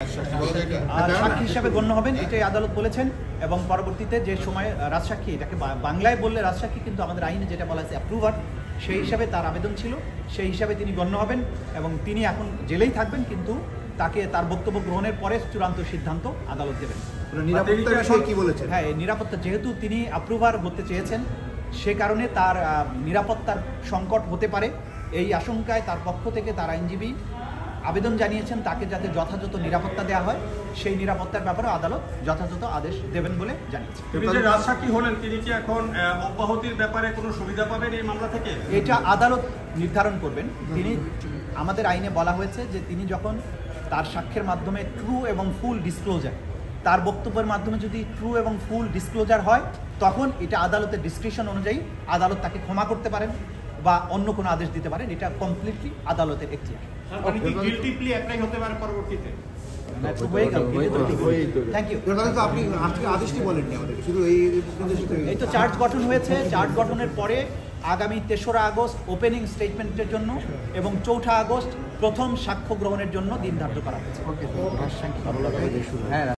সাক্ষী হিসাবে গণ্য হবেন এটাই আদালত বলেছেন এবং পরবর্তীতে যে সময় রাজসাক্ষী, এটাকে বাংলায় বললে রাজসাক্ষী, কিন্তু আমাদের আইনে যেটা বলা আছে অ্যাপ্রুভার, সেই হিসাবে তার আবেদন ছিল, সেই হিসাবে তিনি গণ্য হবেন এবং তিনি এখন জেলেই থাকবেন, কিন্তু তাকে তার বক্তব্য গ্রহণের পরে চূড়ান্ত সিদ্ধান্ত আদালত দেবেন। নিরাপত্তার বিষয়ে কি বলেছেন? হ্যাঁ, নিরাপত্তা, যেহেতু তিনি অ্যাপ্রুভার হতে চেয়েছেন সে কারণে তার নিরাপত্তার সংকট হতে পারে, এই আশঙ্কায় তার পক্ষ থেকে তার আইনজীবী আবেদন জানিয়েছেন তাকে যাতে যথাযথ নিরাপত্তা দেওয়া হয়, সেই নিরাপত্তার ব্যাপারে আদালত যথাযথ আদেশ দেবেন বলে জানিয়েছে। তিনি যে রাজসাক্ষী হলেন, তিনি কি এখন অব্যাহতির ব্যাপারে কোনো সুবিধা পাবেন এই মামলা থেকে? এটা আদালত নির্ধারণ করবেন। তিনি, আমাদের আইনে বলা হয়েছে যে তিনি যখন তার সাক্ষ্যের মাধ্যমে ট্রু এবং ফুল ডিসক্লোজার, তার বক্তব্যের মাধ্যমে যদি ট্রু এবং ফুল ডিসক্লোজার হয়, তখন এটা আদালতের ডিসক্রিপশন অনুযায়ী আদালত তাকে ক্ষমা করতে পারেন বা অন্য কোনো আদেশ দিতে পারেন। এটা কমপ্লিটলি আদালতের এখতিয়ার। গিলটি প্লি অ্যাপ্লাই হতে পারে পরবর্তীতে? Thank you. আপনি আদেশটি বলেননি আমাদের, শুধু এই তো চার্জ গঠন হয়েছে। চার্জ গঠনের পরে আগামী 3রা আগস্ট ওপেনিং স্টেটমেন্টের জন্য এবং 4ঠা আগস্ট প্রথম সাক্ষ্য গ্রহণের জন্য দিন ধার্য করা হয়েছে।